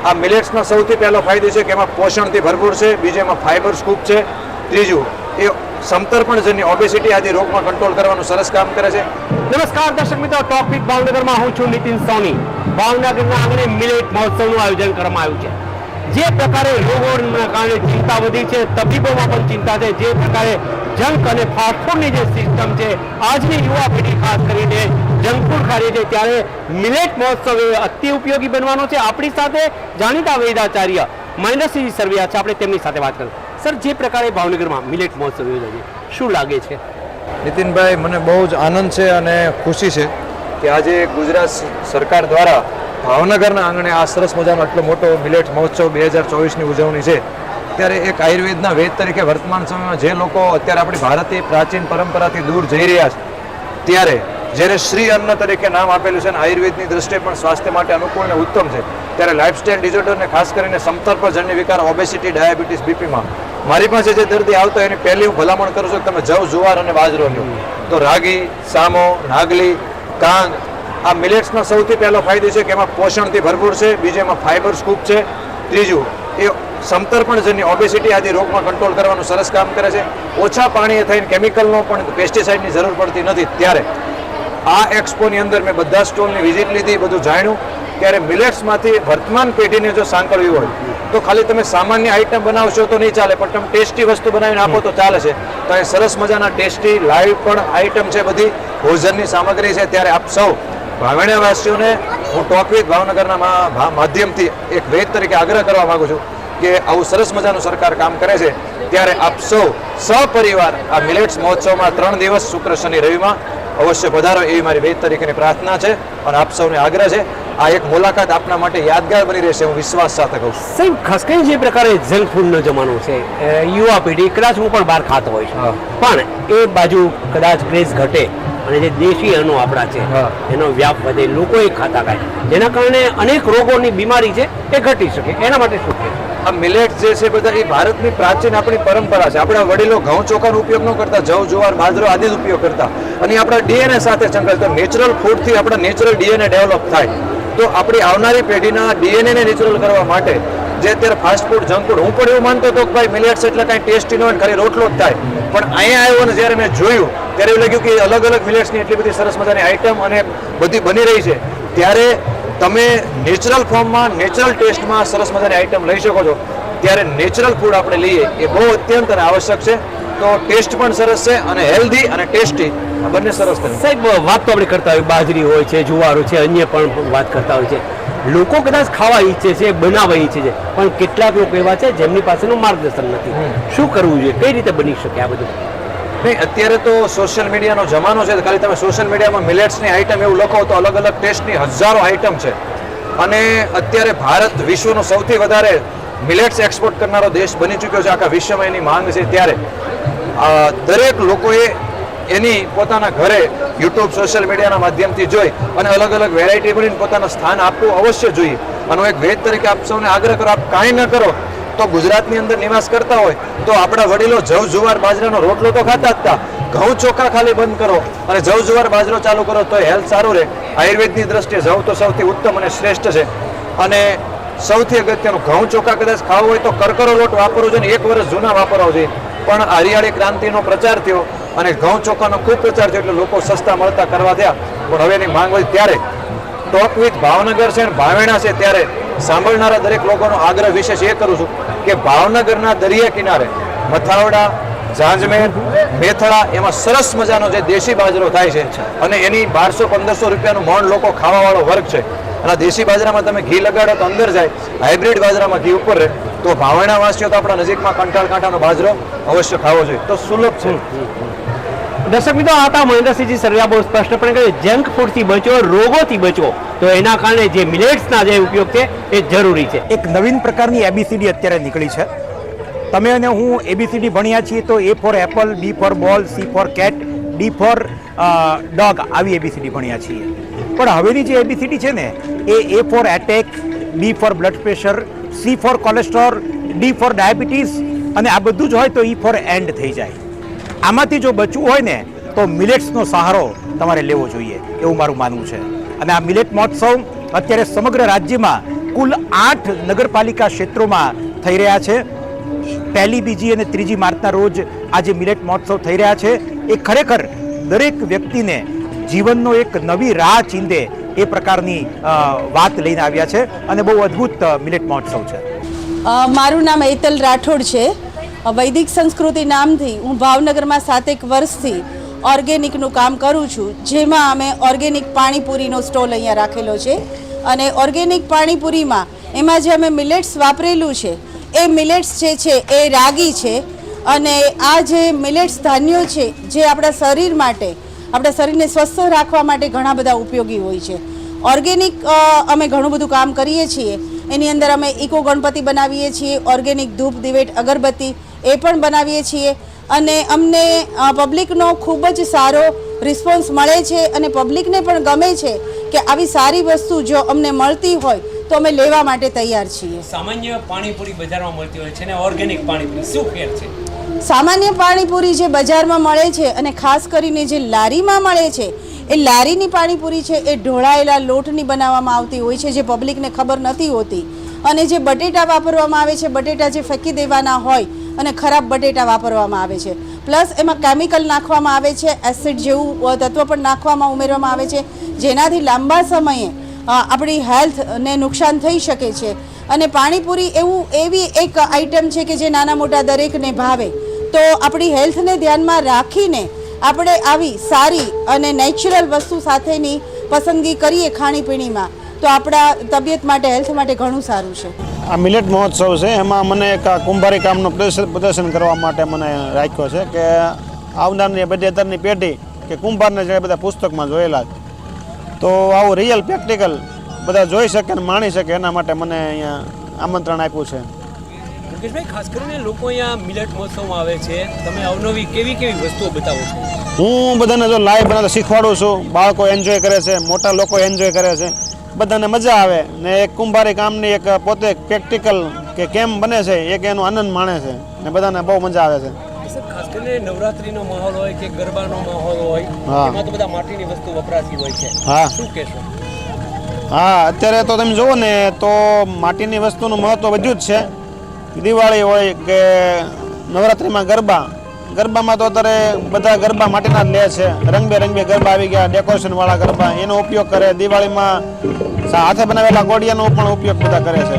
આ મિલેટ્સનો સૌથી પહેલો ફાયદો છે કે એમાં પોષણથી ભરપૂર છે, બીજું એમાં ફાઇબર્સ ખૂબ છે, ત્રીજું એ સમતર્પણજન્ય ઓબેસિટી આદિ રોગમાં કંટ્રોલ કરવાનું સરસ કામ કરે છે. નમસ્કાર દર્શક મિત્રો, ટોક વિથ ભાવનગરમાં હું છું નીતિન સોની. ભાવનગરના આંગણે મિલેટ મહોત્સવનું આયોજન કરવામાં આવ્યું છે. જે પ્રકારે રોગોના કારણે ચિંતા વધી છે, તબીબોમાં પણ ચિંતા છે, જે પ્રકારે જંક અને ફાસ્ટફૂડની જે સિસ્ટમ છે, આજની યુવા પેઢી ખાસ કરીને જંક ફૂડ ખાય છે, ત્યારે મિલેટ મહોત્સવ એ અતિ ઉપયોગી બનવાનો છે. આપણી સાથે જાણીતા વૈદ્યાચાર્ય મહેન્દ્રસિંહ સરવૈયા છે, આપણે તેમની સાથે વાત કરીએ. સર, જે પ્રકારે ભાવનગરમાં મિલેટ મહોત્સવ યોજાય છે, શું લાગે છે? નીતિનભાઈ, મને બહુ જ આનંદ છે અને ખુશી છે કે આજે ગુજરાત સરકાર દ્વારા ભાવનગરના આંગણે આ સરસ મજાનો આટલો મોટો મિલેટ મહોત્સવ 2024ની ઉજવણી છે. ત્યારે એક આયુર્વેદના વેદ તરીકે વર્તમાન સમયમાં જે લોકો અત્યારે આપણી ભારતીય પ્રાચીન પરંપરાથી દૂર જઈ રહ્યા છે, ત્યારે જ્યારે શ્રી અન્ન તરીકે નામ આપેલું છે અને આયુર્વેદની દ્રષ્ટિએ પણ સ્વાસ્થ્ય માટે અનુકૂળ અને ઉત્તમ છે, ત્યારે લાઇફસ્ટાઇલ ડિસઓર્ડરને ખાસ કરીને સમતર્પણજન્ય વિકાર, ઓબેસિટી, ડાયાબિટીસ, બીપીમાં મારી પાસે જે દર્દી આવતો એની પહેલી હું ભલામણ કરું છું કે તમે જવ, જુવાર અને બાજરો લો. તો રાગી, સામો, નાગલી, કાંગ, આ મિલેટ્સનો સૌથી પહેલો ફાયદો છે કે એમાં પોષણથી ભરપૂર છે, બીજું એમાં ફાઇબર્સ ખૂબ છે, ત્રીજું એ સમતર્પણજન્ય ઓબેસિટી આદિ રોગમાં કંટ્રોલ કરવાનું સરસ કામ કરે છે. ઓછા પાણીએ થઈને કેમિકલનો પણ પેસ્ટિસાઇડની જરૂર પડતી નથી. ત્યારે આ એક્સપોની અંદર મેં બધા સ્ટોલની વિઝિટ લીધી, બધું જાણ્યું. ત્યારે મિલેટ્સમાંથી વર્તમાન પેઢીને જો સાંકળવી હોય તો ખાલી તમે સામાન્ય આઈટમ બનાવશો તો નહીં ચાલે, પણ તમે ટેસ્ટી વસ્તુ બનાવીને આપો તો ચાલે છે. તો એ સરસ મજાના ટેસ્ટી લાઈવ પણ આઈટમ છે, બધી ભોજનની સામગ્રી છે. ત્યારે આપ સૌ ભાવણીયાવાસીઓને હું ટોક વિથ ભાવનગરના માધ્યમથી એક વેદ તરીકે આગ્રહ કરવા માંગુ છું કે આવું સરસ મજાનું સરકાર કામ કરે છે. ત્યારે આપ સૌ સપરિવાર આ મિલેટ્સ મહોત્સવમાં 3 દિવસ શુક્ર, શનિ, રવિમાં અવશ્ય પધારો એવી મારી વેદ તરીકેની પ્રાર્થના છે અને આપ સૌને આગ્રહ છે. આ એક મુલાકાત આપના માટે યાદગાર બની રહેશે, હું વિશ્વાસ સાથે કહું છું. સાહેબ, ખાસ કરીને જે પ્રકારે જંક ફૂડનો જમાનો છે, યુવા પેઢી કદાચ હું પણ બહાર ખાતો હોય છે, પણ એ બાજુ કદાચ ક્રેઝ ઘટે અને જે દેશી અન્નો આપણા છે એનો વ્યાપ વધે, લોકો એ ખાતા ખાય, જેના કારણે અનેક રોગોની બીમારી છે એ ઘટી શકે. એના માટે શું છે? આ મિલેટ જે છે બધા એ ભારતની પ્રાચીન આપણી પરંપરા છે. આપણા વડીલો ઘઉં ચોખાનો ઉપયોગ ન કરતા, જવ, જુવાર, બાજરો આદિ જ ઉપયોગ કરતા અને આપણા ડીએનએ સાથે સંકળાયેલ. નેચરલ ફૂડથી આપણા નેચરલ ડીએનએ ડેવલપ થાય. તો આપણી આવનારી પેઢીના ડીએનએને નેચરલ કરવા માટે જે અત્યારે ફાસ્ટ ફૂડ, જંક ફૂડ, હું પણ એવું માનતો હતો કે ભાઈ મિલેટ્સ એટલે કાંઈ ટેસ્ટી ન હોય, ખાલી રોટલો જ થાય. પણ અહીંયા આવ્યો અને જ્યારે મેં જોયું ત્યારે એવું લાગ્યું કે અલગ અલગ મિલેટ્સની એટલી બધી સરસ મજાની આઈટમ અને બધી બની રહી છે. ત્યારે તમે નેચરલ ફોર્મમાં, નેચરલ ટેસ્ટમાં સરસ મજાની આઈટમ લઈ શકો છો. ત્યારે નેચરલ ફૂડ આપણે લઈએ એ બહુ અત્યંત અને આવશ્યક છે. તો ટેસ્ટ પણ સરસ છે અને હેલ્ધી અને ટેસ્ટી બંને સરસ છે. સાહેબ, વાત તો આપણે કરતા હોય, બાજરી હોય છે, જુવારો છે, અન્ય પણ વાત કરતા હોય છે. લોકો કદાચ ખાવા ઈચ્છે છે, બનાવવા ઈચ્છે છે, પણ કેટલાક લોકો એવા છે જેમની પાસેનું માર્ગદર્શન નથી. શું કરવું જોઈએ, કઈ રીતે બની શકે આ બધું? નહીં, અત્યારે તો સોશિયલ મીડિયાનો જમાનો છે. ખાલી તમે સોશિયલ મીડિયામાં મિલેટ્સની આઈટમ એવું લખો તો અલગ અલગ ટેસ્ટની હજારો આઈટમ છે. અને અત્યારે ભારત વિશ્વનો સૌથી વધારે મિલેટ્સ એક્સપોર્ટ કરનારો દેશ બની ચૂક્યો છે. આખા વિશ્વમાં એની માંગ છે. ત્યારે દરેક લોકોએ એની પોતાના ઘરે યુટ્યુબ, સોશિયલ મીડિયાના માધ્યમથી જોઈ અને અલગ અલગ વેરાયટી બનીને પોતાના સ્થાન આપવું અવશ્ય જોઈએ. અને એક વેદ તરીકે આપ સૌને આગ્રહ કરો, આપ કાંઈ ન કરો તો ગુજરાતની અંદર નિવાસ કરતા હોય તો આપણા વડીલો જવ, જુવાર, બાજરાનો રોટલો તો ખાતા જ હતા. ઘઉં ચોખા ખાલી બંધ કરો અને જવ, જુવાર, બાજરો ચાલુ કરો તો હેલ્થ સારું રહે. આયુર્વેદની દ્રષ્ટિએ જવ તો સૌથી ઉત્તમ અને શ્રેષ્ઠ છે. અને સૌથી અગત્યનું, ઘઉં ચોખા કદાચ ખાવું હોય તો કરકરો લોટ વાપરવો જોઈએ, 1 વર્ષ જૂના વાપરવો જોઈએ. પણ હરિયાળી ક્રાંતિનો પ્રચાર થયો અને ઘઉં ચોખાનો ખૂબ પ્રચાર થયો એટલે લોકો સસ્તા મળતા કરવા થયા. પણ હવે એની માંગ વધી. ત્યારે ટોક વિથ ભાવનગર છે અને ભાવેણા છે. ત્યારે સાંભળનારા દરેક લોકોનો આગ્રહ વિશેષ એ કરું છું કે ભાવનગરના દરિયા કિનારે મથાવડા, જાંજમેર, મેથળા, એમાં સરસ મજાનો જે દેશી બાજરો થાય છે અને એની 1200-1500 રૂપિયાનું મણ લોકો ખાવાવાળો વર્ગ છે. અને દેશી બાજરામાં તમે ઘી લગાડો તો અંદર જાય, હાઇબ્રિડ બાજરામાં ઘી ઉપર રહે. તો ભાવણાવાસીઓ તો આપણા નજીકમાં કંટાળ કાંટાનો બાજરો અવશ્ય ખાવો જોઈએ. તો સુલભ છે. દર્શક મિત્રો, આ હતા મહેન્દ્રસિંહજી સરવૈયા બહુ સ્પષ્ટપણે કહ્યું, જંક ફૂડથી બચો, રોગોથી બચો. તો એના કારણે જે મિલેટ્સના જે ઉપયોગ છે એ જરૂરી છે. એક નવીન પ્રકારની એબીસીડી અત્યારે નીકળી છે. તમે અને હું એબીસીડી ભણ્યા છીએ તો A for apple, B for ball, C for cat, D for dog, આવી એબીસીડી ભણ્યા છીએ. પણ હવેની જે એબીસીડી છે ને એ A for attack, B for blood pressure, C for cholesterol, D for diabetes અને આ બધું જ હોય તો E ફોર એન્ડ થઈ જાય. આમાંથી જો બચવું હોય ને તો મિલેટ્સનો સહારો તમારે લેવો જોઈએ એવું મારું માનવું છે. અને આ મિલેટ મહોત્સવ અત્યારે સમગ્ર રાજ્યમાં કુલ 8 નગરપાલિકા ક્ષેત્રોમાં થઈ રહ્યા છે. 1લી, 2જી અને 3જી માર્ચના રોજ આજે મિલેટ મહોત્સવ થઈ રહ્યા છે. એ ખરેખર દરેક વ્યક્તિને જીવનનો એક નવી રાહ ચીંધે એ પ્રકારની વાત લઈને આવ્યા છે અને બહુ અદ્ભુત મિલેટ મહોત્સવ છે. મારું નામ હેતલ રાઠોડ છે. વૈદિક સંસ્કૃતિ નામથી હું ભાવનગરમાં 7 વર્ષથી ઓર્ગેનિકનું કામ કરું છું, જેમાં અમે ઓર્ગેનિક પાણીપુરીનો સ્ટોલ અહીંયા રાખેલો છે. અને ઓર્ગેનિક પાણીપુરીમાં એમાં જે અમે મિલેટ્સ વાપરેલું છે એ મિલેટ્સ જે છે એ રાગી છે. અને આ જે મિલેટ્સ ધાન્યો છે જે આપણા શરીર માટે, આપણા શરીરને સ્વસ્થ રાખવા માટે ઘણા બધા ઉપયોગી હોય છે. ઓર્ગેનિક અમે ઘણું બધું કામ કરીએ છીએ. એની અંદર અમે ઇકો ગણપતિ બનાવીએ છીએ, ઓર્ગેનિક ધૂપ દિવેટ અગરબત્તી એ પણ બનાવીએ છીએ. અને અમને પબ્લિકનો ખૂબ જ સારો રિસ્પોન્સ મળે છે અને પબ્લિકને પણ ગમે છે કે આવી સારી વસ્તુ જો અમને મળતી હોય તો અમે લેવા માટે તૈયાર છીએ. સામાન્ય પાણીપુરી બજારમાં મળતી હોય છે ને ઓર્ગેનિક પાણીપુરી શું ફેર છે? સામાન્ય પાણીપુરી જે બજારમાં મળે છે અને ખાસ કરીને જે લારીમાં મળે છે એ લારીની પાણીપુરી છે એ ઢોળાયેલા લોટની બનાવવામાં આવતી હોય છે, જે પબ્લિકને ખબર નથી હોતી. અને જે બટેટા વાપરવામાં આવે છે, બટેટા જે ફેંકી દેવાના હોય અને ખરાબ બટેટા વાપરવામાં આવે છે. પ્લસ એમાં કેમિકલ નાખવામાં આવે છે, એસિડ જેવું તત્વ પણ નાખવામાં ઉમેરવામાં આવે છે, જેનાથી લાંબા સમયે આપણી હેલ્થને નુકસાન થઈ શકે છે. અને પાણીપુરી એવી એક આઈટમ છે કે જે નાના મોટા દરેકને ભાવે. તો આપણી હેલ્થને ધ્યાનમાં રાખીને આપણે આવી સારી અને નેચરલ વસ્તુ સાથેની પસંદગી કરીએ ખાણીપીણીમાં તો આપણા તબિયત માટે, હેલ્થ માટે ઘણું સારું છે. આ મિલેટ મહોત્સવ છે એમાં મને એક કુંભારી કામનું પ્રદર્શન કરવા માટે મને રાખ્યો છે કે આવનારની બધી અત્યારની પેઢી કે કુંભારને જે બધા પુસ્તકમાં જોયેલા તો આવું રિયલ પ્રેક્ટિકલ બધા જોઈ શકે અને માણી શકે એના માટે મને અહીંયા આમંત્રણ આપ્યું છે. મુકેશભાઈ, ખાસ કરીને લોકો અહીંયા મિલેટ મહોત્સવમાં આવે છે, તમે અવનવી કેવી વસ્તુઓ બતાવો છો? હું બધાને જો લાઈવ બનાવતા શીખવાડું છું. બાળકો એન્જોય કરે છે, મોટા લોકો એન્જોય કરે છે, બધાને મજા આવે ને એક કુંભારી કામની એક પોતે પ્રેક્ટિકલ કે કેમ બને છે એક એનો આનંદ માણે છે ને બધાને બહુ મજા આવે છે. ખાસ કરીને નવરાત્રીનો માહોલ હોય કે ગરબાનો માહોલ હોય એમાં તો બધા માટીની વસ્તુ વપરાતી હોય છે. હા, શું કહેશો? હા, અત્યારે તો તમે જુઓ ને તો માટીની વસ્તુનું મહત્વ વધ્યું જ છે. દિવાળી હોય કે નવરાત્રિમાં ગરબામાં તો અત્યારે બધા ગરબા માટીના જ લે છે. રંગબેરંગી ગરબા આવી ગયા, ડેકોરેશનવાળા ગરબા એનો ઉપયોગ કરે. દિવાળીમાં હાથે બનાવેલા કોડિયાનો પણ ઉપયોગ બધા કરે છે.